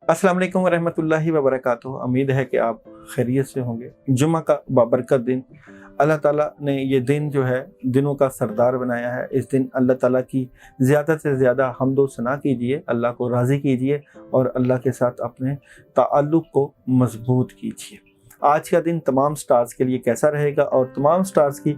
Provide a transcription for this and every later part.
अस्सलाम वालेकुम वरहमतुल्लाहि वबरकातुहू। उम्मीद है कि आप खैरियत से होंगे। जुम्मा का बाबरकत दिन, अल्लाह ताला ने ये दिन जो है दिनों का सरदार बनाया है। इस दिन अल्लाह ताला की ज़्यादा से ज़्यादा हम्द व सना कीजिए, अल्लाह को राज़ी कीजिए और अल्लाह के साथ अपने ताल्लुक़ को मज़बूत कीजिए। आज का दिन तमाम स्टार्स के लिए कैसा रहेगा और तमाम स्टार्स की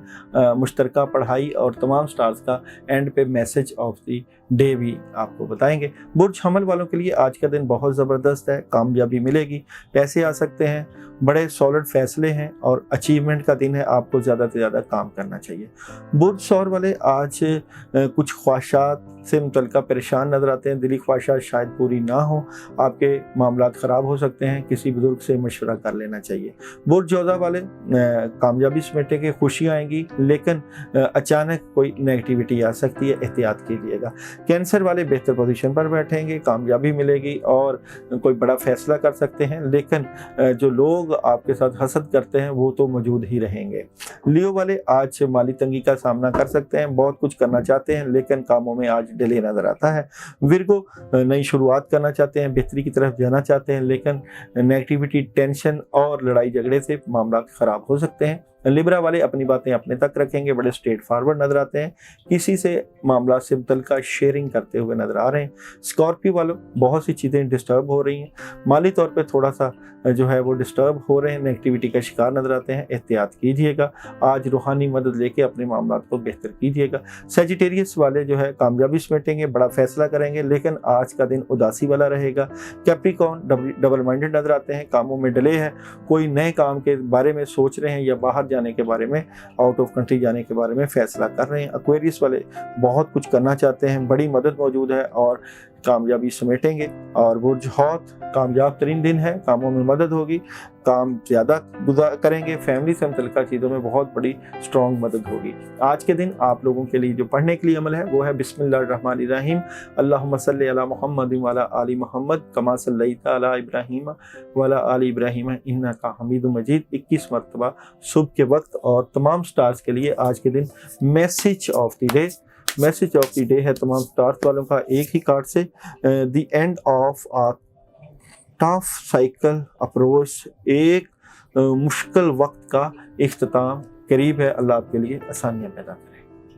मुश्तरका पढ़ाई और तमाम स्टार्स का एंड पे मैसेज ऑफ द डे भी आपको बताएंगे। बुर्ज हमल वालों के लिए आज का दिन बहुत ज़बरदस्त है, कामयाबी मिलेगी, पैसे आ सकते हैं, बड़े सॉलिड फैसले हैं और अचीवमेंट का दिन है। आपको ज़्यादा से ज़्यादा काम करना चाहिए। बुर्ज सौर वाले आज कुछ ख्वाहिशात से मुतल्लिक़ परेशान नज़र आते हैं। दिली ख्वाहिशात शायद पूरी ना हो, आपके मामलात ख़राब हो सकते हैं, किसी बुज़ुर्ग से मशवरा कर लेना चाहिए। बुर्ज जोधा वाले कामयाबी समेटेंगे, खुशियाँ आएंगी, लेकिन अचानक कोई नेगेटिविटी आ सकती है, एहतियात कीजिएगा। कैंसर वाले बेहतर पोजीशन पर बैठेंगे, कामयाबी मिलेगी और कोई बड़ा फैसला कर सकते हैं, लेकिन जो लोग आपके साथ हसद करते हैं वो तो मौजूद ही रहेंगे। लियो वाले आज माली तंगी का सामना कर सकते हैं, बहुत कुछ करना चाहते हैं लेकिन कामों में आज डिले नज़र आता है। विर्गो नई शुरुआत करना चाहते हैं, बेहतरी की तरफ जाना चाहते हैं, लेकिन नेगेटिविटी, टेंशन और लड़ाई झगड़े से मामला ख़राब हो सकते हैं। लिब्रा वाले अपनी बातें अपने तक रखेंगे, बड़े स्ट्रेट फॉरवर्ड नज़र आते हैं, किसी से मामला से मुतल्लिक़ शेयरिंग करते हुए नज़र आ रहे हैं। स्कॉर्पियो वालों बहुत सी चीज़ें डिस्टर्ब हो रही हैं, माली तौर पे थोड़ा सा जो है वो डिस्टर्ब हो रहे हैं, नेगेटिविटी का शिकार नज़र आते हैं, एहतियात कीजिएगा। आज रूहानी मदद लेके अपने मामला को बेहतर कीजिएगा। सेजिटेरियस वाले जो है कामयाबी समेटेंगे, बड़ा फैसला करेंगे, लेकिन आज का दिन उदासी वाला रहेगा। कैप्रिकॉर्न डबल माइंडेड नज़र आते हैं, कामों में डिले है, कोई नए काम के बारे में सोच रहे हैं या बाहर जाने के बारे में, आउट ऑफ कंट्री जाने के बारे में फैसला कर रहे हैं। एक्वेरियस वाले बहुत कुछ करना चाहते हैं, बड़ी मदद मौजूद है और कामयाबी समेटेंगे। और बुर्ज हौत कामयाब तरीन दिन है, कामों में मदद होगी, काम ज़्यादा करेंगे, फैमिली से मुतल्लिक़ चीज़ों में बहुत बड़ी स्ट्रॉन्ग मदद होगी। आज के दिन आप लोगों के लिए जो पढ़ने के लिए अमल है वो है बिस्मिल्लाहिर्रहमानिर्रहीम, अल्लाहुम्मा सल्लि अला मुहम्मद व अला आलि मुहम्मद कमा सल्लैता अला इब्राहीम व अला आलि इब्राहीम इन्नका हमीदुम मजीद 21 मरतबा सुबह के वक्त। और तमाम स्टार्स के लिए आज के दिन मैसेज ऑफ द डे है तमाम स्टार्स वालों का एक ही कार्ड से, the end of a tough cycle approach, एक मुश्किल वक्त का इख्तिताम करीब है। अल्लाह आपके लिए आसानियाँ पैदा करे।